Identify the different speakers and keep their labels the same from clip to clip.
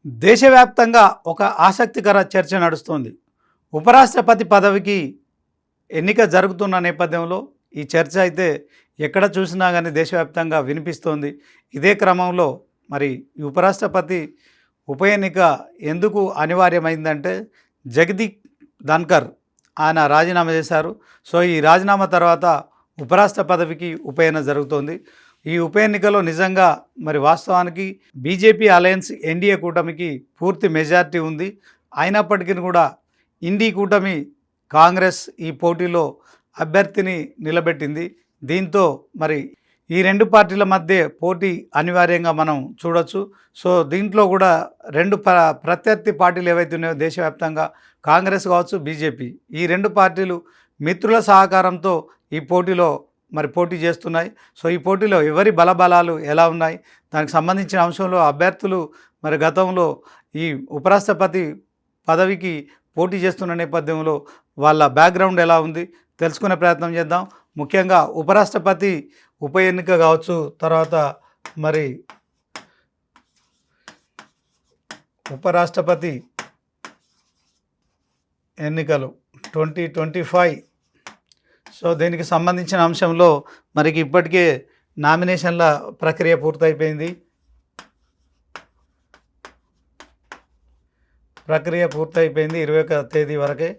Speaker 1: దేశవ్యాప్తంగా ఒక ఆసక్తికర చర్చ నడుస్తోంది. ఉపరాష్ట్రపతి పదవికి ఎన్నిక జరుగుతున్న నేపథ్యంలో ఈ చర్చ అయితే ఎక్కడ చూసినా కానీ దేశవ్యాప్తంగా వినిపిస్తోంది. ఇదే క్రమంలో మరి ఈ ఉపరాష్ట్రపతి ఉప ఎన్నిక ఎందుకు అనివార్యమైందంటే జగదీప్ ధన్కర్ ఆయన రాజీనామా చేశారు. సో ఈ రాజీనామా తర్వాత ఉపరాష్ట్ర పదవికి ఉప ఎన్నిక జరుగుతోంది. ఈ ఉప ఎన్నికలో నిజంగా మరి వాస్తవానికి బీజేపీ అలయన్స్ ఎన్డీఏ కూటమికి పూర్తి మెజారిటీ ఉంది. అయినప్పటికీ కూడా ఇండీ కూటమి కాంగ్రెస్ ఈ పోటీలో అభ్యర్థిని నిలబెట్టింది. దీంతో మరి ఈ రెండు పార్టీల మధ్య పోటీ అనివార్యంగా మనం చూడొచ్చు. సో దీంట్లో కూడా రెండు ప్రత్యర్థి పార్టీలు ఏవైతే ఉన్నాయో దేశవ్యాప్తంగా కాంగ్రెస్ కావచ్చు, బీజేపీ, ఈ రెండు పార్టీలు మిత్రుల సహకారంతో ఈ పోటీలో మరి పోటీ చేస్తున్నాయి. సో ఈ పోటీలో ఎవరి బలబలాలు ఎలా ఉన్నాయి, దానికి సంబంధించిన అంశంలో అభ్యర్థులు మరి గతంలో ఈ ఉపరాష్ట్రపతి పదవికి పోటీ చేస్తున్న నేపథ్యంలో వాళ్ళ బ్యాక్గ్రౌండ్ ఎలా ఉంది తెలుసుకునే ప్రయత్నం చేద్దాం. ముఖ్యంగా ఉపరాష్ట్రపతి ఉప ఎన్నిక కావచ్చు, తర్వాత మరి ఉపరాష్ట్రపతి ఎన్నికలు 2025. సో దీనికి సంబంధించిన అంశంలో మరికి ఇప్పటికే నామినేషన్ల ప్రక్రియ పూర్తయిపోయింది. ప్రక్రియ పూర్తయిపోయింది 21వ తేదీ వరకే,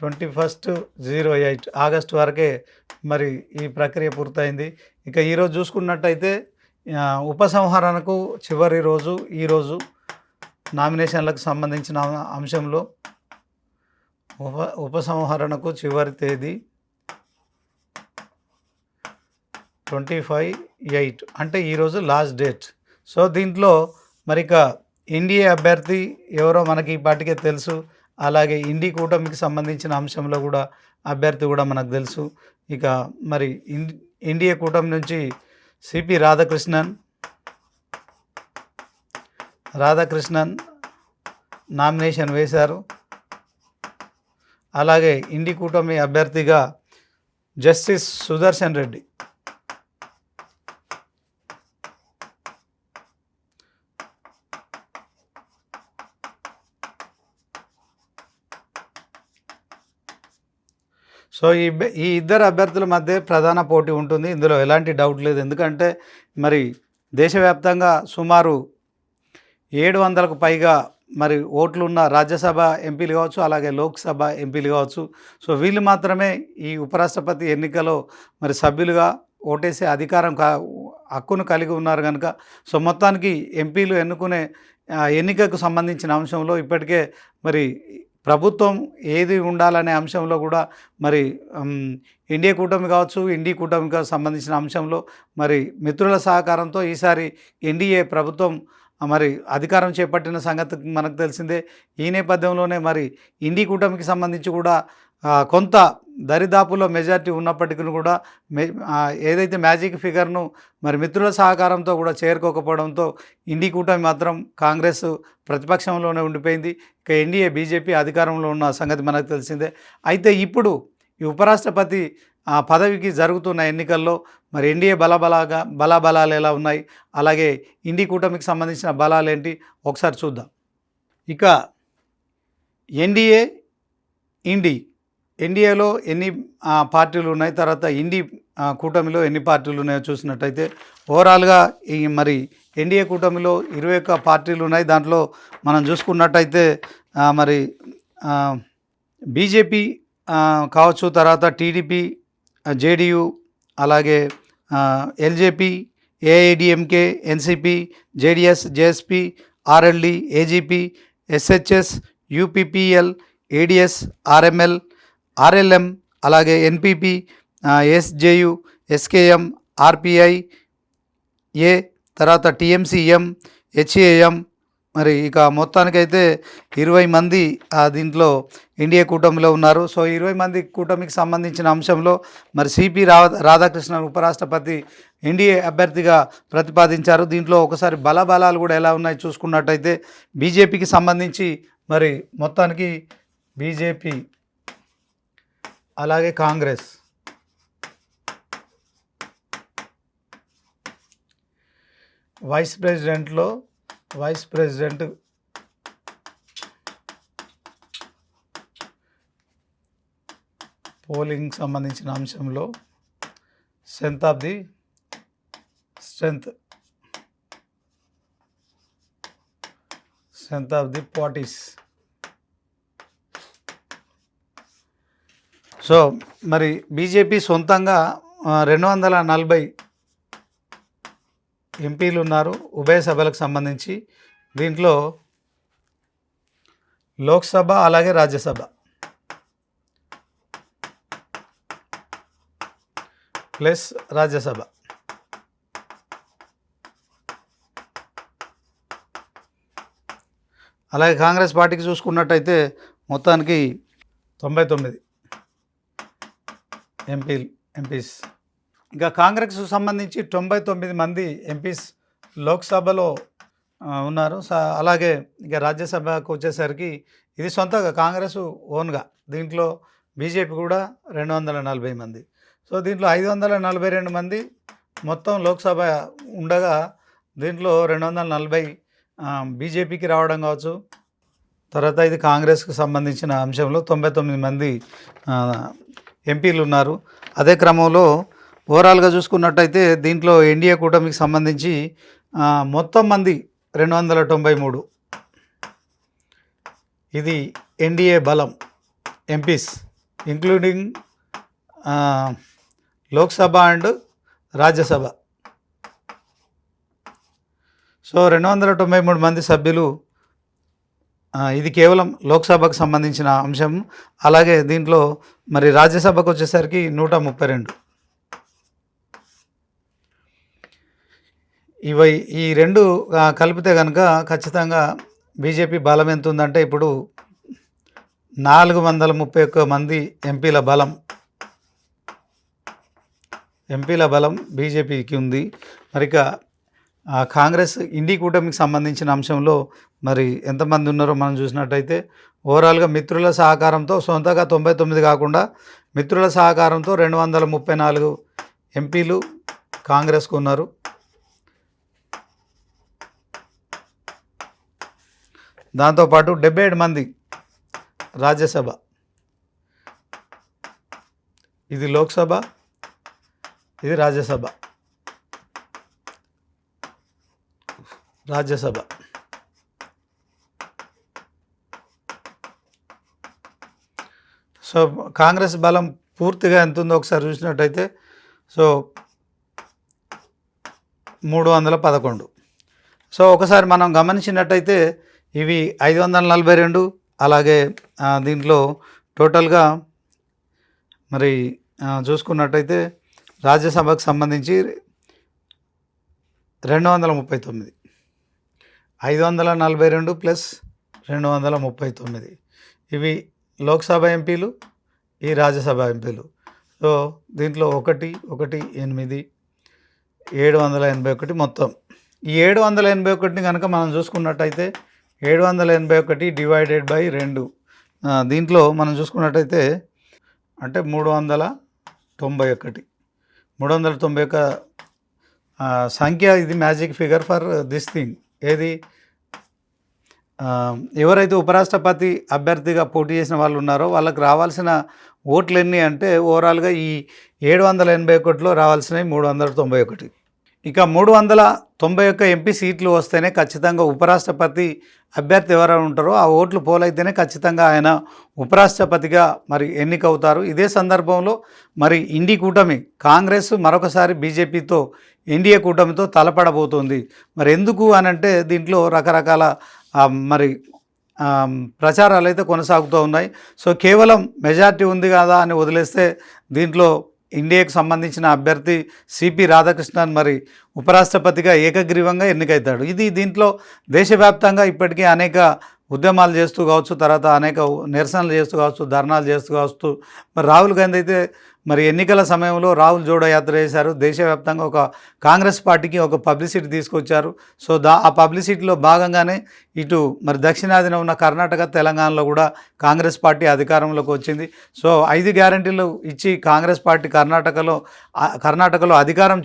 Speaker 1: 21/08 ఆగస్టు వరకే మరి ఈ ప్రక్రియ పూర్తయింది. ఇక ఈరోజు చూసుకున్నట్టయితే ఉపసంహరణకు చివరి రోజు ఈరోజు నామినేషన్లకు సంబంధించిన అంశంలో ఉపసంహరణకు చివరి తేదీ 25/8 అంటే ఈరోజు లాస్ట్ డేట్. సో దీంట్లో మరిక ఎన్డీఏ అభ్యర్థి ఎవరో మనకి ఈ పార్టీకే తెలుసు. అలాగే ఇండీ కూటమికి సంబంధించిన అంశంలో కూడా అభ్యర్థి కూడా మనకు తెలుసు. ఇక మరి ఎన్డీఏ కూటమి నుంచి సిపి రాధాకృష్ణన్ నామినేషన్ వేశారు. అలాగే ఇండీ కూటమి అభ్యర్థిగా జస్టిస్ సుదర్శన్ రెడ్డి, సో ఈ ఇద్దరు అభ్యర్థుల మధ్య ప్రధాన పోటీ ఉంటుంది, ఇందులో ఎలాంటి డౌట్ లేదు. ఎందుకంటే మరి దేశవ్యాప్తంగా సుమారు 700కు పైగా మరి ఓట్లున్న రాజ్యసభ ఎంపీలు కావచ్చు, అలాగే లోక్సభ ఎంపీలు కావచ్చు. సో వీళ్ళు మాత్రమే ఈ ఉపరాష్ట్రపతి ఎన్నికలో మరి సభ్యులుగా ఓటేసే అధికారం హక్కును కలిగి ఉన్నారు కనుక సో మొత్తానికి ఎంపీలు ఎన్నుకునే ఎన్నికకు సంబంధించిన అంశంలో ఇప్పటికే మరి ప్రభుత్వం ఏది ఉండాలనే అంశంలో కూడా మరి ఎన్డీఏ కూటమి కావచ్చు, ఇండీ కూటమికి సంబంధించిన అంశంలో మరి మిత్రుల సహకారంతో ఈసారి ఎన్డీఏ ప్రభుత్వం మరి అధికారం చేపట్టిన సంగతి మనకు తెలిసిందే. ఈ నేపథ్యంలోనే మరి ఇండీ కూటమికి సంబంధించి కూడా కొంత దరిదాపులో మెజార్టీ ఉన్నప్పటికీ కూడా ఏదైతే మ్యాజిక్ ఫిగర్ను మరి మిత్రుల సహకారంతో కూడా చేరుకోకపోవడంతో ఇండీ కూటమి మాత్రం కాంగ్రెస్ ప్రతిపక్షంలోనే ఉండిపోయింది. ఇక ఎన్డీఏ బీజేపీ అధికారంలో ఉన్న సంగతి మనకు తెలిసిందే. అయితే ఇప్పుడు ఈ ఉపరాష్ట్రపతి పదవికి జరుగుతున్న ఎన్నికల్లో మరి ఎన్డీఏ బలాబలాలు ఎలా ఉన్నాయి, అలాగే ఇండీ కూటమికి సంబంధించిన బలాలు ఏంటి ఒకసారి చూద్దాం. ఇక ఎన్డీఏలో ఎన్ని పార్టీలు ఉన్నాయి, తర్వాత ఇండీ కూటమిలో ఎన్ని పార్టీలు ఉన్నాయో చూసినట్టయితే ఓవరాల్గా ఈ మరి ఎన్డీఏ కూటమిలో 21 పార్టీలు ఉన్నాయి. దాంట్లో మనం చూసుకున్నట్టయితే మరి బీజేపీ కావచ్చు, తర్వాత టీడీపీ, జేడీయూ, అలాగే LJP, AIADMK, NCP, JDS, JSP, RLD, AGP, SHS, UPPL, ADS, RML, RLM, అలాగే NPP, SJU, SKM, RPI A, తర్వాత టీఎంసీఎం, హెచ్ఏఎం. మరి ఇక మొత్తానికైతే 20 మంది దీంట్లో ఎన్డీఏ కూటమిలో ఉన్నారు. సో 20 మంది కూటమికి సంబంధించిన అంశంలో మరి సిపి రాధాకృష్ణన్ ఉపరాష్ట్రపతి ఎన్డీఏ అభ్యర్థిగా ప్రతిపాదించారు. దీంట్లో ఒకసారి బలాలు కూడా ఎలా ఉన్నాయి చూసుకున్నట్టయితే బీజేపీకి సంబంధించి మరి మొత్తానికి బీజేపీ, అలాగే కాంగ్రెస్, వైస్ ప్రెసిడెంట్లో వైస్ ప్రెసిడెంట్ పోలింగ్ సంబంధించిన అంశంలో strength of the parties. So మరి బీజేపీ సొంతంగా 240 ఎంపీలు ఉన్నారు ఉభయ సభలకు సంబంధించి. దీంట్లో లోక్సభ అలాగే రాజ్యసభ ప్లస్ రాజ్యసభ. అలాగే కాంగ్రెస్ పార్టీకి చూసుకున్నట్టయితే మొత్తానికి 99 ఎంపీస్. ఇంకా కాంగ్రెస్కు సంబంధించి 99 మంది ఎంపీస్ లోక్సభలో ఉన్నారు. అలాగే ఇక రాజ్యసభకు వచ్చేసరికి ఇది సొంతగా కాంగ్రెస్ ఓన్గా, దీంట్లో బీజేపీ కూడా 240 మంది. సో దీంట్లో 542 మంది మొత్తం లోక్సభ ఉండగా దీంట్లో 240 బీజేపీకి రావడం కావచ్చు. తర్వాత ఇది కాంగ్రెస్కి సంబంధించిన అంశంలో 99 మంది ఎంపీలు ఉన్నారు. అదే క్రమంలో ఓవరాల్గా చూసుకున్నట్టయితే దీంట్లో ఎన్డీఏ కూటమికి సంబంధించి మొత్తం మంది 293. ఇది ఎన్డీఏ బలం MPs including Lok Sabha and Rajya Sabha. So 293 మంది సభ్యులు. ఇది కేవలం లోక్సభకు సంబంధించిన అంశం. అలాగే దీంట్లో మరి రాజ్యసభకు వచ్చేసరికి 132. ఈ రెండు కలిపితే కనుక ఖచ్చితంగా బీజేపీ బలం ఎంత ఉందంటే ఇప్పుడు 431 మంది ఎంపీల బలం బీజేపీకి ఉంది. మరి ఇక కాంగ్రెస్ ఇండి కూటమికి సంబంధించిన అంశంలో మరి ఎంతమంది ఉన్నారో మనం చూసినట్టయితే ఓవరాల్గా మిత్రుల సహకారంతో సొంతగా 99 కాకుండా మిత్రుల సహకారంతో 234 ఎంపీలు కాంగ్రెస్కు ఉన్నారు. దాంతోపాటు 77 మంది రాజ్యసభ. ఇది లోక్సభ, ఇది రాజ్యసభ. సో కాంగ్రెస్ బలం పూర్తిగా ఎంత ఉందో ఒకసారి చూసినట్టయితే సో 311. సో ఒకసారి మనం గమనించినట్టయితే ఇవి 542. అలాగే దీంట్లో టోటల్గా మరి చూసుకున్నట్టయితే రాజ్యసభకు సంబంధించి 239. 542 ప్లస్ 239 ఇవి లోక్సభ ఎంపీలు, ఈ రాజ్యసభ ఎంపీలు. సో దీంట్లో 1, 8, 781 మొత్తం. ఈ 781 కనుక మనం చూసుకున్నట్టయితే 781 డివైడెడ్ బై 2 దీంట్లో మనం చూసుకున్నట్టయితే అంటే 391 సంఖ్య. ఇది magic figure for this thing. ఏది ఎవరైతే ఉపరాష్ట్రపతి అభ్యర్థిగా పోటీ చేసిన వాళ్ళు ఉన్నారో వాళ్ళకి రావాల్సిన ఓట్లు ఎన్ని అంటే ఓవరాల్గా ఈ 781లో రావాల్సినవి 391. ఇక 391 ఎంపీ సీట్లు వస్తేనే ఖచ్చితంగా ఉపరాష్ట్రపతి అభ్యర్థి ఎవరైనా ఉంటారో ఆ ఓట్లు పోలైతేనే ఖచ్చితంగా ఆయన ఉపరాష్ట్రపతిగా మరి ఎన్నికవుతారు. ఇదే సందర్భంలో మరి ఇండి కూటమి కాంగ్రెస్ మరొకసారి బీజేపీతో ఎన్డీఏ కూటమితో తలపడబోతుంది. మరి ఎందుకు అనంటే దీంట్లో రకరకాల మరి ప్రచారాలు అయితే కొనసాగుతూ ఉన్నాయి. సో కేవలం మెజార్టీ ఉంది కదా అని వదిలేస్తే దీంట్లో ఇండియాకు సంబంధించిన అభ్యర్థి సిపి రాధాకృష్ణన్ మరి ఉపరాష్ట్రపతిగా ఏకగ్రీవంగా ఎన్నికవుతాడు. దీంట్లో దేశవ్యాప్తంగా ఇప్పటికే అనేక ఉద్యమాలు చేస్తూ కావచ్చు, తర్వాత అనేక నిరసనలు చేస్తూ కావచ్చు, ధర్నాలు చేస్తూ కావచ్చు. మరి రాహుల్ గాంధీ అయితే మరి ఎన్నికల సమయంలో రాహుల్ జోడో యాత్ర చేశారు. దేశవ్యాప్తంగా ఒక కాంగ్రెస్ పార్టీకి ఒక పబ్లిసిటీ తీసుకొచ్చారు. సో ఆ పబ్లిసిటీలో భాగంగానే ఇటు మరి దక్షిణాదిన ఉన్న కర్ణాటక, తెలంగాణలో కూడా కాంగ్రెస్ పార్టీ అధికారంలోకి వచ్చింది. సో 5 గ్యారంటీలు ఇచ్చి కాంగ్రెస్ పార్టీ కర్ణాటకలో అధికారం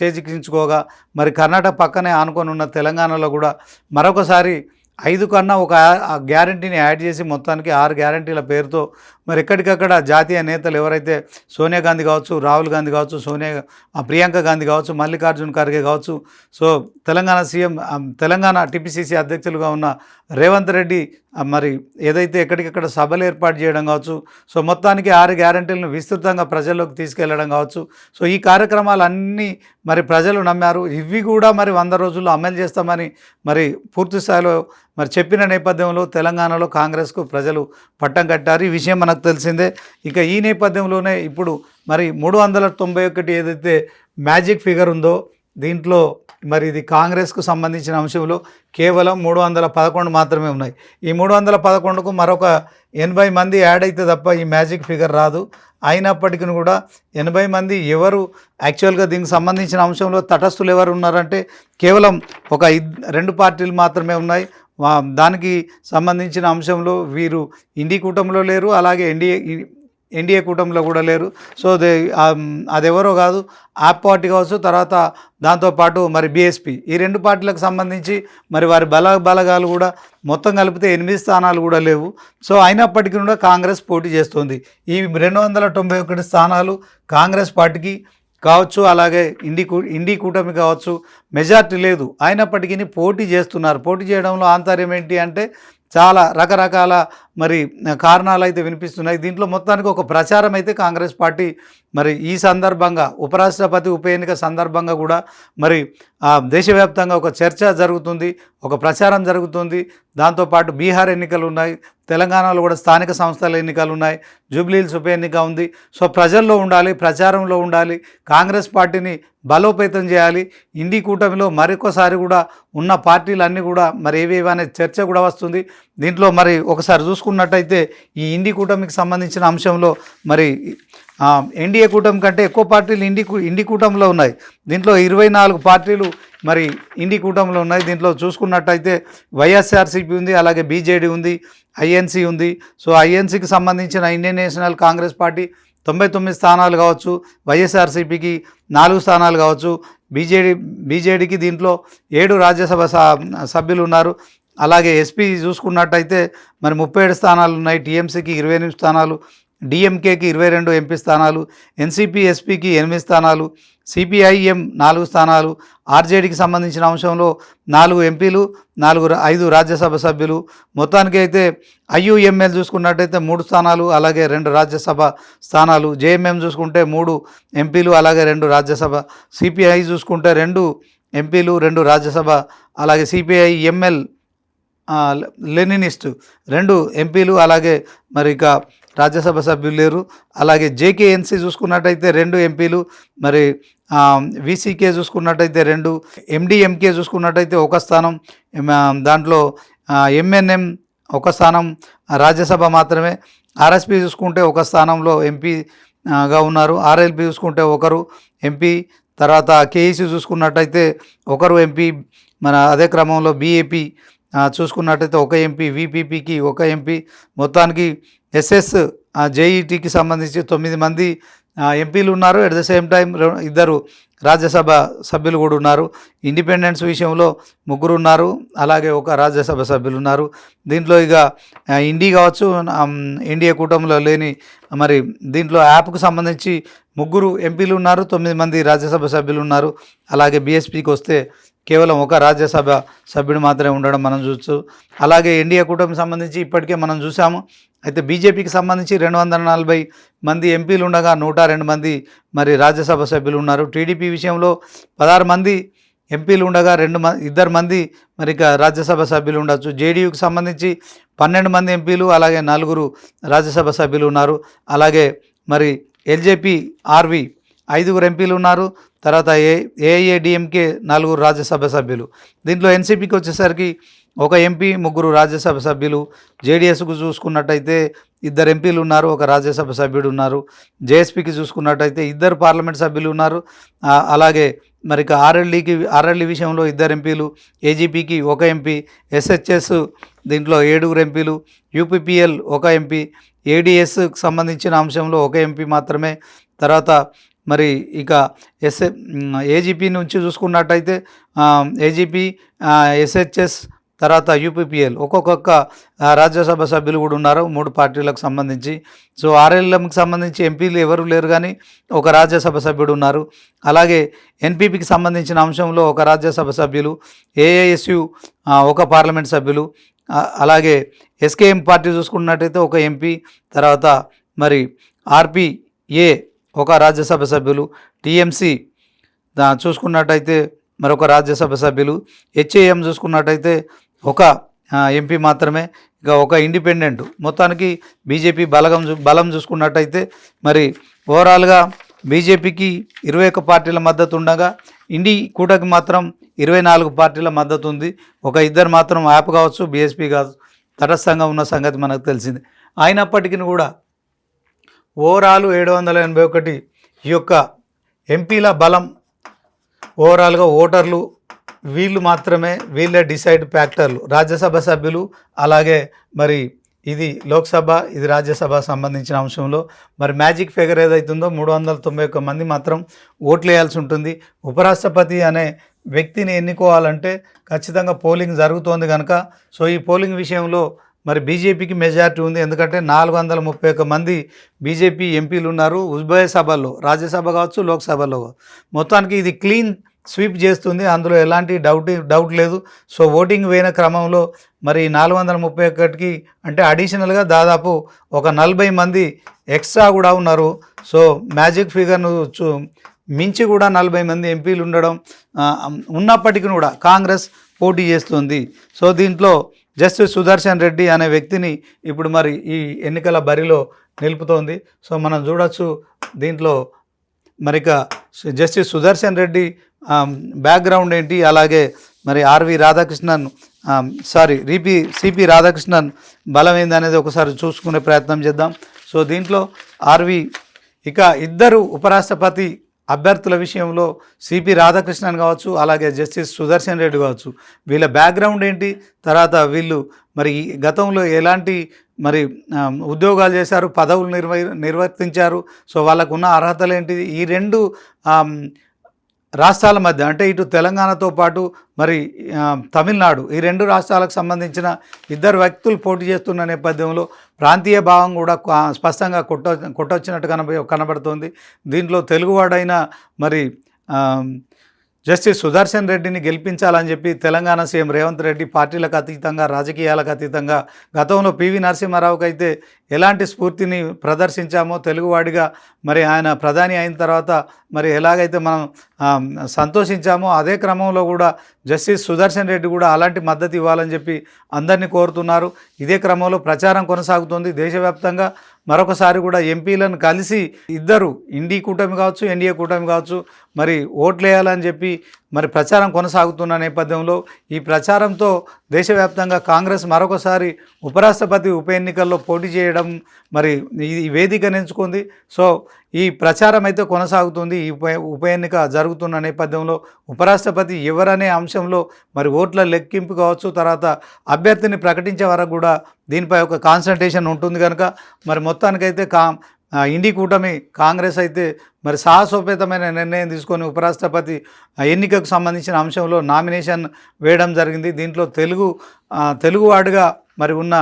Speaker 1: చేజిక్కించుకోగా, మరి కర్ణాటక పక్కనే ఆనుకొని ఉన్న తెలంగాణలో కూడా మరొకసారి 5 కన్నా ఒక గ్యారంటీని యాడ్ చేసి మొత్తానికి 6 గ్యారంటీల పేరుతో మరి ఎక్కడికక్కడ జాతీయ నేతలు ఎవరైతే సోనియా గాంధీ కావచ్చు, రాహుల్ గాంధీ కావచ్చు, ప్రియాంక గాంధీ కావచ్చు, మల్లికార్జున్ ఖర్గే కావచ్చు, so Telangana CM, Telangana TPCC అధ్యక్షులుగా ఉన్న రేవంత్ రెడ్డి మరి ఏదైతే ఎక్కడికక్కడ సభలు ఏర్పాటు చేయడం కావచ్చు, సో మొత్తానికి 6 గ్యారంటీలను విస్తృతంగా ప్రజల్లోకి తీసుకెళ్లడం కావచ్చు. సో ఈ కార్యక్రమాలన్నీ మరి ప్రజలు నమ్మారు. ఇవి కూడా మరి 100 రోజుల్లో అమలు చేస్తామని మరి పూర్తి స్థాయిలో మరి చెప్పిన నేపథ్యంలో తెలంగాణలో కాంగ్రెస్కు ప్రజలు పట్టం కట్టారు. ఈ విషయం మనకు తెలిసిందే. ఇక ఈ నేపథ్యంలోనే ఇప్పుడు మరి 391 ఏదైతే మ్యాజిక్ ఫిగర్ ఉందో, దీంట్లో మరి ఇది కాంగ్రెస్కు సంబంధించిన అంశంలో కేవలం 311 మాత్రమే ఉన్నాయి. ఈ 311కు మరొక 80 మంది యాడ్ అయితే తప్ప ఈ మ్యాజిక్ ఫిగర్ రాదు. అయినప్పటికీ కూడా 80 మంది ఎవరు యాక్చువల్గా దీనికి సంబంధించిన అంశంలో తటస్థులు ఎవరు ఉన్నారంటే కేవలం ఒక 2 పార్టీలు మాత్రమే ఉన్నాయి. దానికి సంబంధించిన అంశంలో వీరు ఇండి కూటమిలో లేరు, అలాగే ఎన్డీఏ కూటమిలో కూడా లేరు. సో అదెవరో కాదు, ఆప్ పార్టీ కావచ్చు, తర్వాత దాంతోపాటు మరి బీఎస్పీ, ఈ 2 పార్టీలకు సంబంధించి మరి వారి బలగాలు కూడా మొత్తం కలిపితే 8 స్థానాలు కూడా లేవు. సో అయినప్పటికీ కూడా కాంగ్రెస్ పోటీ చేస్తుంది. ఈ 291 స్థానాలు కాంగ్రెస్ పార్టీకి కావచ్చు, అలాగే ఇండి కూటమి కావచ్చు, మెజార్టీ లేదు. అయినప్పటికీ పోటీ చేస్తున్నారు. పోటీ చేయడంలో ఆంతర్యం ఏంటి అంటే చాలా రకరకాల మరి కారణాలు అయితే వినిపిస్తున్నాయి. దీంట్లో మొత్తానికి ఒక ప్రచారం అయితే కాంగ్రెస్ పార్టీ మరి ఈ సందర్భంగా ఉపరాష్ట్రపతి ఉప ఎన్నిక సందర్భంగా కూడా మరి దేశవ్యాప్తంగా ఒక చర్చ జరుగుతుంది, ఒక ప్రచారం జరుగుతుంది. దాంతోపాటు బీహార్ ఎన్నికలు ఉన్నాయి, తెలంగాణలో కూడా స్థానిక సంస్థల ఎన్నికలు ఉన్నాయి, జూబ్లీహిల్స్ ఉప ఎన్నిక ఉంది. సో ప్రజల్లో ఉండాలి, ప్రచారంలో ఉండాలి, కాంగ్రెస్ పార్టీని బలోపేతం చేయాలి. ఇండి కూటమిలో మరొకసారి కూడా ఉన్న పార్టీలన్నీ కూడా మరి ఏవేవి అనే చర్చ కూడా వస్తుంది. దీంట్లో మరి ఒకసారి చూసుకున్నట్టయితే ఈ ఇండి కూటమికి సంబంధించిన అంశంలో మరి ఎన్డీఏ కూటమి కంటే ఎక్కువ పార్టీలు ఇండి కూటమిలో ఉన్నాయి. దీంట్లో 24 పార్టీలు మరి ఇండి కూటమిలో ఉన్నాయి. దీంట్లో చూసుకున్నట్టయితే వైఎస్ఆర్సీపీ ఉంది, అలాగే బీజేడీ ఉంది, ఐఎన్సీ ఉంది. సో ఐఎన్సీకి సంబంధించిన ఇండియన్ నేషనల్ కాంగ్రెస్ పార్టీ 99 స్థానాలు కావచ్చు, వైఎస్ఆర్సీపీకి 4 స్థానాలు కావచ్చు, బీజేడీకి దీంట్లో 7 రాజ్యసభ సభ్యులు ఉన్నారు. అలాగే ఎస్పీ చూసుకున్నట్టయితే మరి 37 స్థానాలు ఉన్నాయి, టీఎంసీకి 28 స్థానాలు, డిఎంకేకి 22 ఎంపీ స్థానాలు, ఎన్సీపీ ఎస్పీకి 8 స్థానాలు, సిపిఐఎం 4 స్థానాలు, ఆర్జేడీకి సంబంధించిన అంశంలో 4 ఎంపీలు, 5 రాజ్యసభ సభ్యులు. మొత్తానికి అయితే ఐయుఎంఎల్ చూసుకున్నట్టయితే 3 స్థానాలు, అలాగే 2 రాజ్యసభ స్థానాలు, జేఎంఎం చూసుకుంటే 3 ఎంపీలు, అలాగే 2 రాజ్యసభ, సిపిఐ చూసుకుంటే 2 ఎంపీలు, 2 రాజ్యసభ, అలాగే సిపిఐఎంఎల్ లెనినిస్ట్ 2 ఎంపీలు, అలాగే మరి ఇక రాజ్యసభ సభ్యులు లేరు. అలాగే జేకేఎన్సీ చూసుకున్నట్టయితే 2 ఎంపీలు, మరి వీసీకే చూసుకున్నట్టయితే 2, ఎండిఎంకే చూసుకున్నట్టయితే 1 స్థానం, దాంట్లో ఎంఎన్ఎం 1 స్థానం రాజ్యసభ మాత్రమే, ఆర్ఎస్పీ చూసుకుంటే 1 స్థానంలో ఎంపీగా ఉన్నారు, ఆర్ఎల్పీ చూసుకుంటే 1 ఎంపీ, తర్వాత కేఈసీ చూసుకున్నట్టయితే 1 ఎంపీ, మన అదే క్రమంలో బీఏపీ చూసుకున్నట్టయితే 1 ఎంపీ, వీపీపీకి 1 ఎంపీ. మొత్తానికి ఎస్ఎస్ జేఈటీకి సంబంధించి 9 మంది ఎంపీలు ఉన్నారు. At the same time 2 Rajya Sabha సభ్యులు కూడా ఉన్నారు. ఇండిపెండెన్స్ విషయంలో 3 ఉన్నారు, అలాగే 1 రాజ్యసభ సభ్యులు ఉన్నారు. దీంట్లో ఇక ఇండి కావచ్చు, ఎన్డీఏ కూటమిలో లేని మరి దీంట్లో యాప్కు సంబంధించి 3 ఎంపీలు ఉన్నారు, 9 మంది రాజ్యసభ సభ్యులు ఉన్నారు. అలాగే బీఎస్పీకి వస్తే కేవలం 1 రాజ్యసభ సభ్యుడు మాత్రమే ఉండడం మనం చూస్తూ, అలాగే ఎన్డీఏ కూటమికి సంబంధించి ఇప్పటికే మనం చూసాము. అయితే బీజేపీకి సంబంధించి 240 మంది ఎంపీలు ఉండగా 102 మంది మరి రాజ్యసభ సభ్యులు ఉన్నారు. టీడీపీ విషయంలో 16 మంది ఎంపీలు ఉండగా 2 మంది మరి ఇక రాజ్యసభ సభ్యులు ఉండొచ్చు. జేడీయూకి సంబంధించి 12 మంది ఎంపీలు, అలాగే 4 రాజ్యసభ సభ్యులు ఉన్నారు. అలాగే మరి ఎల్జేపీ ఆర్వి 5 ఎంపీలు ఉన్నారు. తర్వాత ఏఐఏడిఎంకే 4 రాజ్యసభ సభ్యులు. దీంట్లో ఎన్సీపీకి వచ్చేసరికి ఒక ఎంపీ, ముగ్గురు రాజ్యసభ సభ్యులు. జేడీఎస్కు చూసుకున్నట్టయితే 2 ఎంపీలు ఉన్నారు, ఒక రాజ్యసభ సభ్యుడు ఉన్నారు. జేఎస్పీకి చూసుకున్నట్టయితే 2 పార్లమెంట్ సభ్యులు ఉన్నారు. అలాగే మరి ఇక ఆర్ఎల్డీ విషయంలో 2 ఎంపీలు, ఏజీపీకి 1 ఎంపీ, ఎస్హెచ్ఎస్ దీంట్లో 7 ఎంపీలు, యూపీపీఎల్ 1 ఎంపీ, ఏడీఎస్కి సంబంధించిన అంశంలో 1 ఎంపీ మాత్రమే. తర్వాత మరి ఇక ఏజీపీ నుంచి చూసుకున్నట్టయితే ఏజీపీ, ఎస్హెచ్ఎస్, తర్వాత యూపీపీఎల్ ఒక్కొక్క రాజ్యసభ సభ్యులు కూడా ఉన్నారు 3 పార్టీలకు సంబంధించి. సో ఆర్ఎల్ఎంకి సంబంధించి ఎంపీలు ఎవరు లేరు, కానీ ఒక రాజ్యసభ సభ్యుడు ఉన్నారు. అలాగే ఎన్పీపీకి సంబంధించిన అంశంలో 1 రాజ్యసభ సభ్యులు, ఏఐఎస్యు 1 పార్లమెంట్ సభ్యులు, అలాగే ఎస్కేఎం పార్టీ చూసుకున్నట్టయితే 1 ఎంపీ, తర్వాత మరి ఆర్పీఏ 1 రాజ్యసభ సభ్యులు, టీఎంసీ చూసుకున్నట్టయితే మరొక రాజ్యసభ సభ్యులు, హెచ్ఏఎం చూసుకున్నట్టయితే 1 ఎంపీ మాత్రమే, ఇక 1 ఇండిపెండెంట్. మొత్తానికి బీజేపీ బలం చూసుకున్నట్టయితే మరి ఓవరాల్గా బీజేపీకి 21 పార్టీల మద్దతు ఉండగా ఇండి కూటమికి మాత్రం 24 పార్టీల మద్దతు ఉంది. 2 మాత్రం యాప్ కావచ్చు, బీఎస్పీ కావచ్చు తటస్థంగా ఉన్న సంగతి మనకు తెలిసింది. అయినప్పటికీ కూడా ఓవరాల్ 781 ఈ యొక్క ఎంపీల బలం, ఓవరాల్గా ఓటర్లు వీళ్ళే డిసైడ్ ఫ్యాక్టర్లు. రాజ్యసభ సభ్యులు, అలాగే మరి ఇది లోక్సభ, ఇది రాజ్యసభ సంబంధించిన అంశంలో మరి మ్యాజిక్ ఫిగర్ ఏదైతుందో 391 మంది మాత్రం ఓట్లు వేయాల్సి ఉంటుంది. ఉపరాష్ట్రపతి అనే వ్యక్తిని ఎన్నుకోవాలంటే ఖచ్చితంగా పోలింగ్ జరుగుతోంది కనుక సో ఈ పోలింగ్ విషయంలో మరి బీజేపీకి మెజారిటీ ఉంది. ఎందుకంటే 431 మంది బీజేపీ ఎంపీలు ఉన్నారు ఉభయ సభల్లో, రాజ్యసభ కావచ్చు, లోక్సభలో. మొత్తానికి ఇది క్లీన్ స్వీప్ చేస్తుంది, అందులో ఎలాంటి డౌట్ లేదు. సో ఓటింగ్ వేయిన క్రమంలో మరి 431కి అంటే అడిషనల్గా దాదాపు ఒక 40 మంది ఎక్స్ట్రా కూడా ఉన్నారు. సో మ్యాజిక్ ఫిగర్ను మించి కూడా 40 మంది ఎంపీలు ఉన్నప్పటికీ కూడా కాంగ్రెస్ పోటీ చేస్తుంది. సో దీంట్లో జస్టిస్ సుదర్శన్ రెడ్డి అనే వ్యక్తిని ఇప్పుడు మరి ఈ ఎన్నికల బరిలో నిలుపుతోంది. సో మనం చూడొచ్చు దీంట్లో మరిక జస్టిస్ సుదర్శన్ రెడ్డి బ్యాక్గ్రౌండ్ ఏంటి, అలాగే మరి సిపి రాధాకృష్ణన్ బలం ఏందనేది ఒకసారి చూసుకునే ప్రయత్నం చేద్దాం. సో దీంట్లో ఇక 2 ఉపరాష్ట్రపతి అభ్యర్థుల విషయంలో సిపి రాధాకృష్ణన్ కావచ్చు, అలాగే జస్టిస్ సుదర్శన్ రెడ్డి కావచ్చు, వీళ్ళ బ్యాక్గ్రౌండ్ ఏంటి, తర్వాత వీళ్ళు మరి గతంలో ఎలాంటి మరి ఉద్యోగాలు చేశారు, పదవులు నిర్వర్తించారు, సో వాళ్ళకు ఉన్న అర్హతలు ఏంటి, ఈ 2 రాష్ట్రాల మధ్య అంటే ఇటు తెలంగాణతో పాటు మరి తమిళనాడు, ఈ 2 రాష్ట్రాలకు సంబంధించిన 2 వ్యక్తులు పోటీ చేస్తున్న నేపథ్యంలో ప్రాంతీయ భావం కూడా స్పష్టంగా కొట్టొచ్చినట్టు కనబడుతోంది. దీంట్లో తెలుగువాడైన మరి జస్టిస్ సుదర్శన్ రెడ్డిని గెలిపించాలని చెప్పి తెలంగాణ సీఎం రేవంత్ రెడ్డి పార్టీలకు అతీతంగా, రాజకీయాలకు అతీతంగా గతంలో పివి నరసింహారావుకి అయితే ఎలాంటి స్ఫూర్తిని ప్రదర్శించామో తెలుగువాడిగా మరి ఆయన ప్రధాని అయిన తర్వాత మరి ఎలాగైతే మనం సంతోషించామో అదే క్రమంలో కూడా జస్టిస్ సుదర్శన్ రెడ్డి కూడా అలాంటి మద్దతు ఇవ్వాలని చెప్పి అందరినీ కోరుతున్నారు. ఇదే క్రమంలో ప్రచారం కొనసాగుతుంది దేశవ్యాప్తంగా. మరొకసారి కూడా ఎంపీలను కలిసి 2 ఇండి కూటమి కావచ్చు, ఎన్డీఏ కూటమి కావచ్చు మరి ఓట్లు వేయాలని చెప్పి మరి ప్రచారం కొనసాగుతున్న నేపథ్యంలో ఈ ప్రచారంతో దేశవ్యాప్తంగా కాంగ్రెస్ మరొకసారి ఉపరాష్ట్రపతి ఉప ఎన్నికల్లో పోటీ చేయడం మరి ఈ వేదికను ఎంచుకుంది. సో ఈ ప్రచారం అయితే కొనసాగుతుంది. ఈ ఉప ఎన్నిక జరుగుతున్న నేపథ్యంలో ఉపరాష్ట్రపతి ఎవరనే అంశంలో మరి ఓట్ల లెక్కింపు కావచ్చు, తర్వాత అభ్యర్థిని ప్రకటించే వరకు కూడా దీనిపై ఒక కాన్సంట్రేషన్ ఉంటుంది కనుక మరి మొత్తానికైతే ఇండి కూటమి కాంగ్రెస్ అయితే మరి సాహసోపేతమైన నిర్ణయం తీసుకొని ఉపరాష్ట్రపతి ఎన్నికకు సంబంధించిన అంశంలో నామినేషన్ వేయడం జరిగింది. దీంట్లో తెలుగువాడుగా మరి ఉన్న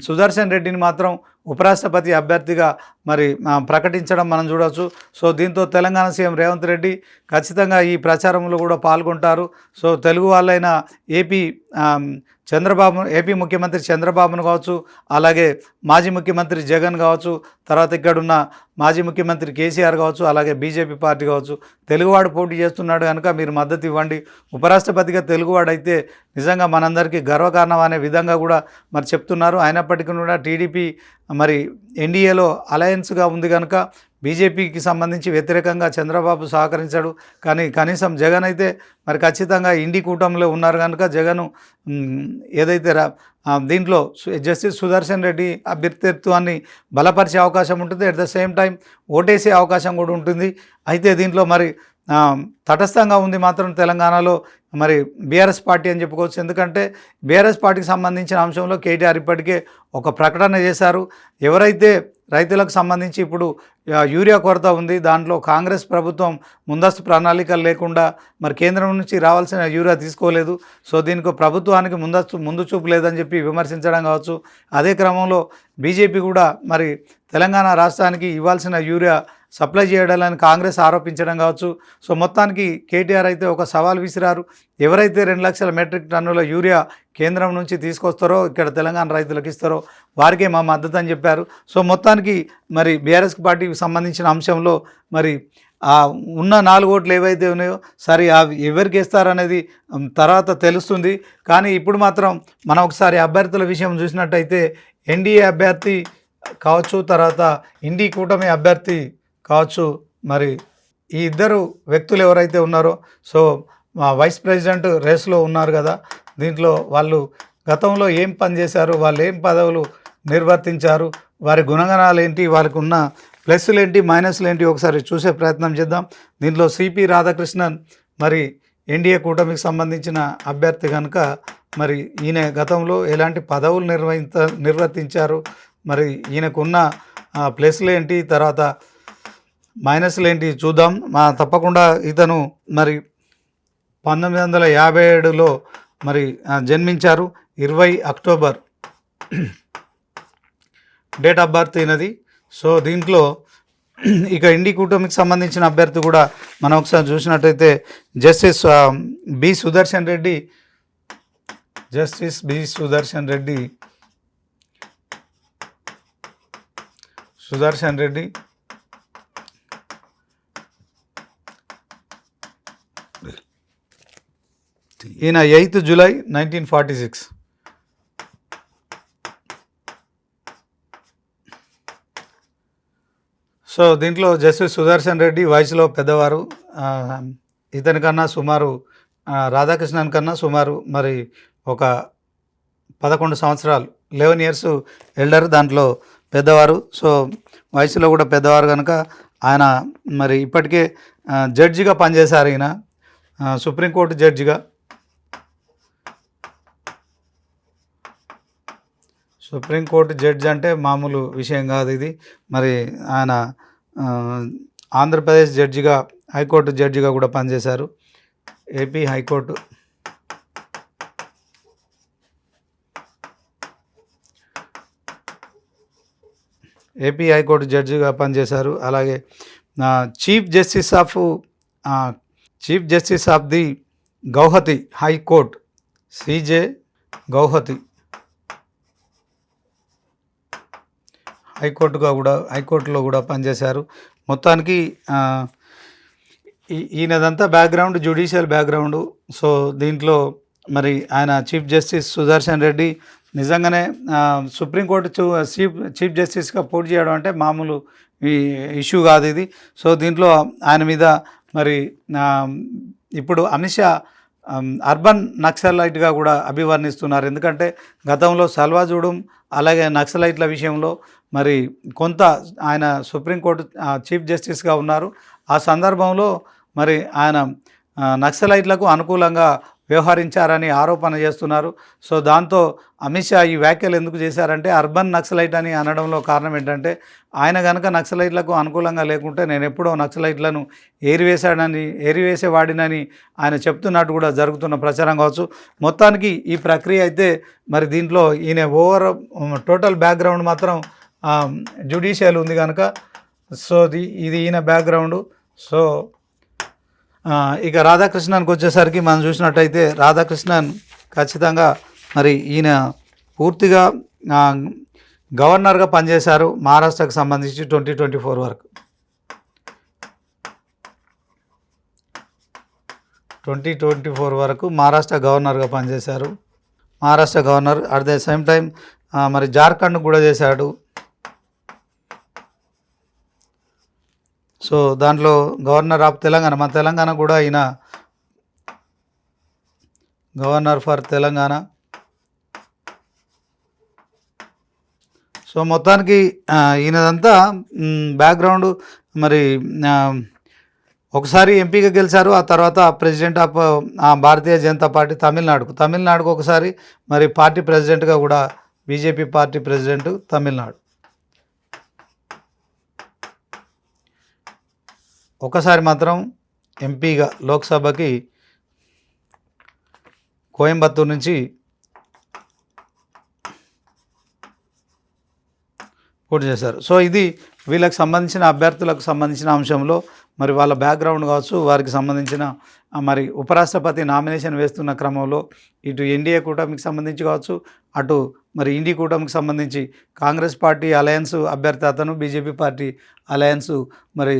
Speaker 1: సుదర్శన్ రెడ్డిని మాత్రం ఉపరాష్ట్రపతి అభ్యర్థిగా మరి ప్రకటించడం మనం చూడవచ్చు. సో దీంతో తెలంగాణ సీఎం రేవంత్ రెడ్డి ఖచ్చితంగా ఈ ప్రచారంలో కూడా పాల్గొంటారు. సో తెలుగు వాళ్ళైన ఏపీ ముఖ్యమంత్రి చంద్రబాబును కావచ్చు, అలాగే మాజీ ముఖ్యమంత్రి జగన్ కావచ్చు, తర్వాత ఇక్కడున్న మాజీ ముఖ్యమంత్రి కేసీఆర్ కావచ్చు, అలాగే బీజేపీ పార్టీ కావచ్చు, తెలుగువాడు పోటీ చేస్తున్నాడు కనుక మీరు మద్దతు ఇవ్వండి. ఉపరాష్ట్రపతిగా తెలుగువాడైతే నిజంగా మనందరికీ గర్వకారణం అనే విధంగా కూడా మరి చెప్తున్నారు. అయినప్పటికీ కూడా టీడీపీ మరి ఎన్డీఏలో అలయన్స్గా ఉంది కనుక బీజేపీకి సంబంధించి వ్యతిరేకంగా చంద్రబాబు సహకరించాడు. కానీ కనీసం జగన్ అయితే మరి ఖచ్చితంగా ఇండి కూటమిలో ఉన్నారు కనుక జగన్ ఏదైతే దీంట్లో జస్టిస్ సుదర్శన్ రెడ్డి అభ్యర్థిత్వాన్ని బలపరిచే అవకాశం ఉంటుంది. అట్ ద సేమ్ టైం ఓటేసే అవకాశం కూడా ఉంటుంది. అయితే దీంట్లో మరి తటస్థంగా ఉంది మాత్రం తెలంగాణలో మరి బీఆర్ఎస్ పార్టీ అని చెప్పుకోవచ్చు. ఎందుకంటే బీఆర్ఎస్ పార్టీకి సంబంధించిన అంశంలో కేటీఆర్ ఇప్పటికే ఒక ప్రకటన చేశారు. ఎవరైతే రైతులకు సంబంధించి ఇప్పుడు యూరియా కొరత ఉంది, దాంట్లో కాంగ్రెస్ ప్రభుత్వం ముందస్తు ప్రణాళికలు లేకుండా మరి కేంద్రం నుంచి రావాల్సిన యూరియా తీసుకోలేదు. సో దీనికి ప్రభుత్వానికి ముందు చూపు లేదని చెప్పి విమర్శించడం కావచ్చు. అదే క్రమంలో బీజేపీ కూడా మరి తెలంగాణ రాష్ట్రానికి ఇవ్వాల్సిన యూరియా సప్లై చేయడాలని కాంగ్రెస్ ఆరోపించడం కావచ్చు. సో మొత్తానికి కేటీఆర్ అయితే ఒక సవాల్ విసిరారు. ఎవరైతే 2 లక్షల మెట్రిక్ టన్నుల యూరియా కేంద్రం నుంచి తీసుకొస్తారో, ఇక్కడ తెలంగాణ రైతులకు ఇస్తారో వారికే మా మద్దతు అని చెప్పారు. సో మొత్తానికి మరి బీఆర్ఎస్ పార్టీకి సంబంధించిన అంశంలో మరి ఉన్న 4 ఓట్లు ఏవైతే ఉన్నాయో సరే అవి ఎవరికి ఇస్తారనేది తర్వాత తెలుస్తుంది. కానీ ఇప్పుడు మాత్రం మనం ఒకసారి అభ్యర్థుల విషయం చూసినట్టయితే ఎన్డీఏ అభ్యర్థి కావచ్చు, తర్వాత ఇండి కూటమి అభ్యర్థి కావచ్చు, మరి ఈ ఇద్దరు వ్యక్తులు ఎవరైతే ఉన్నారో సో వైస్ ప్రెసిడెంట్ రేస్లో ఉన్నారు కదా, దీంట్లో వాళ్ళు గతంలో ఏం పని చేశారు, వాళ్ళు ఏం పదవులు నిర్వర్తించారు, వారి గుణగణాలు ఏంటి, వారికి ఉన్న ప్లస్లు ఏంటి మైనస్లు ఏంటి ఒకసారి చూసే ప్రయత్నం చేద్దాం. దీంట్లో సిపి రాధాకృష్ణన్ మరి ఎన్డీఏ కూటమికి సంబంధించిన అభ్యర్థి కనుక మరి ఈయన గతంలో ఎలాంటి పదవులు నిర్వర్తించారు, మరి ఈయనకున్న ప్లస్లు ఏంటి, తర్వాత మైనస్లు ఏంటి చూద్దాం. తప్పకుండా ఇతను మరి 1957లో మరి జన్మించారు. 20 అక్టోబర్ డేట్ ఆఫ్ బర్త్ అయినది. సో దీంట్లో ఇక ఇండి కూటమికి సంబంధించిన అభ్యర్థి కూడా మనం ఒకసారి చూసినట్టయితే జస్టిస్ బి సుదర్శన్ రెడ్డి ఈయన 8 జూలై 1946. సో దీంట్లో జస్టిస్ సుదర్శన్ రెడ్డి వయసులో పెద్దవారు, ఇతని కన్నా సుమారు రాధాకృష్ణన్ కన్నా సుమారు మరి ఒక 11 సంవత్సరాలు 11 ఇయర్స్ ఎల్డర్, దాంట్లో పెద్దవారు. సో వయసులో కూడా పెద్దవారు కనుక ఆయన మరి ఇప్పటికే జడ్జిగా పనిచేశారు. ఈయన సుప్రీంకోర్టు జడ్జిగా, సుప్రీంకోర్టు జడ్జి అంటే మామూలు విషయం కాదు ఇది. మరి ఆయన ఆంధ్రప్రదేశ్ జడ్జిగా, హైకోర్టు జడ్జిగా కూడా పనిచేశారు. ఏపీ హైకోర్టు జడ్జిగా పనిచేశారు. అలాగే chief justice of the Guwahati high court, CJ Guwahati హైకోర్టులో కూడా పనిచేశారు. మొత్తానికి ఈయనదంతా బ్యాక్గ్రౌండ్ జ్యుడిషియల్ బ్యాక్గ్రౌండు. సో దీంట్లో మరి ఆయన చీఫ్ జస్టిస్ సుదర్శన్ రెడ్డి నిజంగానే సుప్రీంకోర్టు చీఫ్ జస్టిస్గా పోటీ చేయడం అంటే మామూలు ఇష్యూ కాదు ఇది. సో దీంట్లో ఆయన మీద మరి ఇప్పుడు అమిత్ షా అర్బన్ నక్సలైట్గా కూడా అభివర్ణిస్తున్నారు. ఎందుకంటే గతంలో సల్వాజూడం అలాగే నక్సలైట్ల విషయంలో మరి కొంత ఆయన సుప్రీంకోర్టు చీఫ్ జస్టిస్గా ఉన్నారు. ఆ సందర్భంలో మరి ఆయన నక్సలైట్లకు అనుకూలంగా వ్యవహరించారని ఆరోపణ చేస్తున్నారు. సో దాంతో అమిత్ షా ఈ వ్యాఖ్యలు ఎందుకు చేశారంటే అర్బన్ నక్సలైట్ అని అనడంలో కారణం ఏంటంటే ఆయన కనుక నక్సలైట్లకు అనుకూలంగా లేకుంటే నేను ఎప్పుడో నక్సలైట్లను ఏరివేసేవాడినని ఆయన చెప్తున్నట్టు కూడా జరుగుతున్న ప్రచారం కావచ్చు. మొత్తానికి ఈ ప్రక్రియ అయితే మరి దీంట్లో ఈయన టోటల్ బ్యాక్గ్రౌండ్ మాత్రం జ్యుడిషియల్ ఉంది కనుక సో ఇది ఈయన బ్యాక్గ్రౌండు. సో ఇక రాధాకృష్ణన్కి వచ్చేసరికి మనం చూసినట్టయితే రాధాకృష్ణన్ ఖచ్చితంగా మరి ఈయన పూర్తిగా గవర్నర్గా పనిచేశారు మహారాష్ట్రకు సంబంధించి 2024 వరకు. 2024 వరకు మహారాష్ట్ర గవర్నర్గా పనిచేశారు. Maharashtra governor at the same time మరి జార్ఖండ్ కూడా చేశాడు. సో దాంట్లో గవర్నర్ ఆఫ్ తెలంగాణ, మన తెలంగాణ కూడా ఈయన గవర్నర్ ఫర్ తెలంగాణ. సో మొత్తానికి ఈయనదంతా బ్యాక్గ్రౌండ్. మరి ఒకసారి ఎంపీగా గెలిచారు, ఆ తర్వాత president of Bharatiya Janata party తమిళనాడుకు ఒకసారి మరి పార్టీ ప్రెసిడెంట్గా కూడా, బీజేపీ పార్టీ ప్రెసిడెంట్ తమిళనాడు. ఒకసారి మాత్రం ఎంపీగా లోక్సభకి కోయంబత్తూరు నుంచి పోటీ చేశారు. సో ఇది వీళ్ళకి సంబంధించిన అభ్యర్థులకు సంబంధించిన అంశంలో మరి వాళ్ళ బ్యాక్గ్రౌండ్ కావచ్చు, వారికి సంబంధించిన మరి ఉపరాష్ట్రపతి నామినేషన్ వేస్తున్న క్రమంలో ఇటు ఎన్డీఏ కూటమికి సంబంధించి కావచ్చు, అటు మరి ఇండి కూటమికి సంబంధించి కాంగ్రెస్ పార్టీ అలయన్స్ అభ్యర్థి అతను, బీజేపీ పార్టీ అలయన్స్ మరి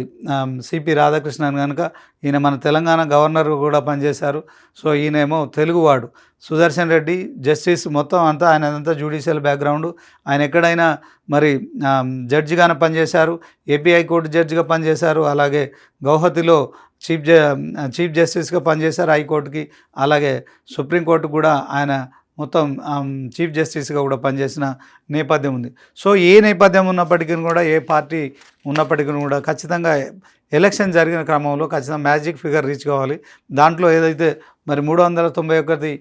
Speaker 1: సిపి రాధాకృష్ణన్ కనుక ఈయన మన తెలంగాణ గవర్నర్ కూడా పనిచేశారు. సో ఈయనేమో తెలుగువాడు. సుదర్శన్ రెడ్డి జస్టిస్, మొత్తం అంతా ఆయనంతా జ్యుడిషియల్ బ్యాక్గ్రౌండ్. ఆయన ఎక్కడైనా మరి జడ్జిగానే పనిచేశారు, ఏపీ హైకోర్టు జడ్జిగా పనిచేశారు, అలాగే గౌహతిలో చీఫ్ జస్టిస్గా పనిచేశారు హైకోర్టుకి, అలాగే సుప్రీంకోర్టు కూడా ఆయన మొత్తం చీఫ్ జస్టిస్గా కూడా పనిచేసిన నేపథ్యం ఉంది. సో ఏ నేపథ్యం ఉన్నప్పటికీ కూడా, ఏ పార్టీ ఉన్నప్పటికీ కూడా ఖచ్చితంగా ఎలక్షన్ జరిగిన క్రమంలో ఖచ్చితంగా మ్యాజిక్ ఫిగర్ రీచ్ కావాలి. దాంట్లో ఏదైతే మరి 391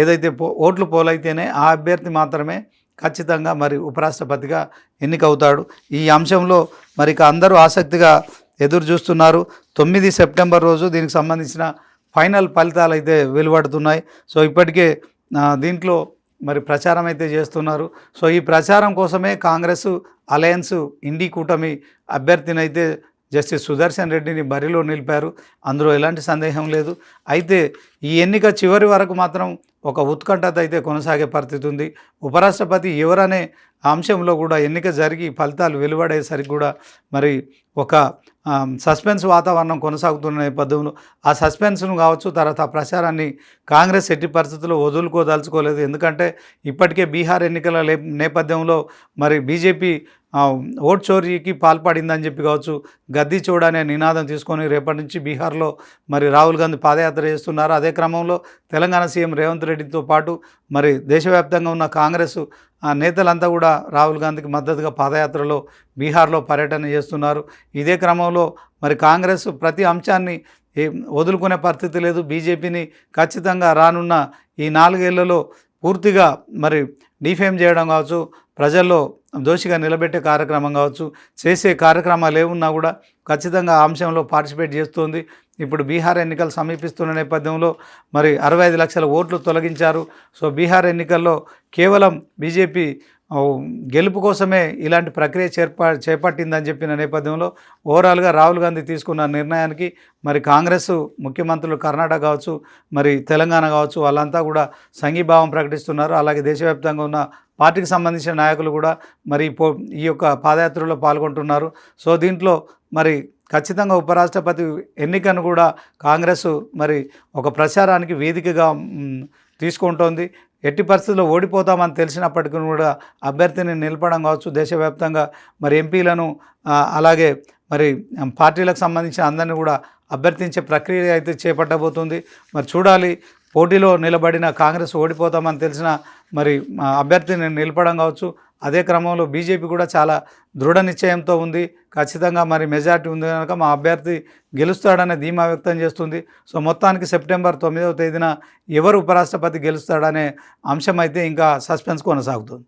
Speaker 1: ఏదైతే ఓట్లు పోలైతేనే ఆ అభ్యర్థి మాత్రమే ఖచ్చితంగా మరి ఉపరాష్ట్రపతిగా ఎన్నికవుతాడు. ఈ అంశంలో మరి అందరూ ఆసక్తిగా ఎదురు చూస్తున్నారు. 9 సెప్టెంబర్ రోజు దీనికి సంబంధించిన ఫైనల్ ఫలితాలు అయితే వెలువడుతున్నాయి. సో ఇప్పటికే దీంట్లో మరి ప్రచారం అయితే చేస్తున్నారు. సో ఈ ప్రచారం కోసమే కాంగ్రెస్ అలయన్స్ ఇండి కూటమి అభ్యర్థిని అయితే జస్టిస్ సుదర్శన్ రెడ్డిని బరిలో నిలిపారు, అందులో ఎలాంటి సందేహం లేదు. అయితే ఈ ఎన్నిక చివరి వరకు మాత్రం ఒక ఉత్కంఠత అయితే కొనసాగే పరిస్థితి ఉంది. ఉపరాష్ట్రపతి ఎవరనే అంశంలో కూడా ఎన్నిక జరిగి ఫలితాలు వెలువడేసరికి కూడా మరి ఒక సస్పెన్స్ వాతావరణం కొనసాగుతున్న నేపథ్యంలో ఆ సస్పెన్స్ను కావచ్చు, తర్వాత ఆ ప్రచారాన్ని కాంగ్రెస్ ఎట్టి పరిస్థితుల్లో వదులుకోదలుచుకోలేదు. ఎందుకంటే ఇప్పటికే బీహార్ ఎన్నికల నేపథ్యంలో మరి బీజేపీ ఓట్ చోరీకి పాల్పడిందని చెప్పి కావచ్చు, గద్దీ చోడ అనే నినాదం తీసుకొని రేపటి నుంచి బీహార్లో మరి రాహుల్ గాంధీ పాదయాత్ర చేస్తున్నారు. అదే క్రమంలో తెలంగాణ సీఎం రేవంత్ రెడ్డితో పాటు మరి దేశవ్యాప్తంగా ఉన్న కాంగ్రెస్ నేతలంతా కూడా రాహుల్ గాంధీకి మద్దతుగా పాదయాత్రలో బీహార్లో పర్యటన చేస్తున్నారు. ఇదే క్రమంలో మరి కాంగ్రెస్ ప్రతి అంశాన్ని వదులుకునే పరిస్థితి లేదు. బీజేపీని ఖచ్చితంగా రానున్న ఈ 4 ఏళ్లలో పూర్తిగా మరి డిఫేమ్ చేయడం కావచ్చు, ప్రజల్లో దోషిగా నిలబెట్టే కార్యక్రమం కావచ్చు, చేసే కార్యక్రమాలు ఏమున్నా కూడా ఖచ్చితంగా ఆ అంశంలో పార్టిసిపేట్ చేస్తుంది. ఇప్పుడు బీహార్ ఎన్నికలు సమీపిస్తున్న నేపథ్యంలో మరి 65 లక్షల ఓట్లు తొలగించారు. సో బీహార్ ఎన్నికల్లో కేవలం బీజేపీ గెలుపు కోసమే ఇలాంటి ప్రక్రియ చేపట్టిందని చెప్పిన నేపథ్యంలో ఓవరాల్గా రాహుల్ గాంధీ తీసుకున్న నిర్ణయానికి మరి కాంగ్రెస్ ముఖ్యమంత్రులు కర్ణాటక కావచ్చు, మరి తెలంగాణ కావచ్చు, వాళ్ళంతా కూడా సంఘీభావం ప్రకటిస్తున్నారు. అలాగే దేశవ్యాప్తంగా ఉన్న పార్టీకి సంబంధించిన నాయకులు కూడా మరి ఈ యొక్క పాదయాత్రలో పాల్గొంటున్నారు. సో దీంట్లో మరి ఖచ్చితంగా ఉపరాష్ట్రపతి ఎన్నికను కూడా కాంగ్రెస్ మరి ఒక ప్రచారానికి వేదికగా తీసుకుంటోంది. ఎట్టి పరిస్థితుల్లో ఓడిపోతామని తెలిసినప్పటికీ కూడా అభ్యర్థిని నిలపడం కావచ్చు, దేశవ్యాప్తంగా మరి ఎంపీలను అలాగే మరి పార్టీలకు సంబంధించిన అందరినీ కూడా అభ్యర్థించే ప్రక్రియ అయితే చేపట్టబోతుంది. మరి చూడాలి, పోటీలో నిలబడిన కాంగ్రెస్ ఓడిపోతామని తెలిసిన మరి అభ్యర్థిని నిలపడం కావచ్చు. అదే క్రమంలో బీజేపీ కూడా చాలా దృఢ నిశ్చయంతో ఉంది. ఖచ్చితంగా మరి మెజార్టీ ఉంది కనుక మా అభ్యర్థి గెలుస్తాడనే ధీమా వ్యక్తం చేస్తుంది. సో మొత్తానికి సెప్టెంబర్ 9వ తేదీన ఎవరు ఉపరాష్ట్రపతి గెలుస్తాడనే అంశం అయితే ఇంకా సస్పెన్స్ కొనసాగుతుంది.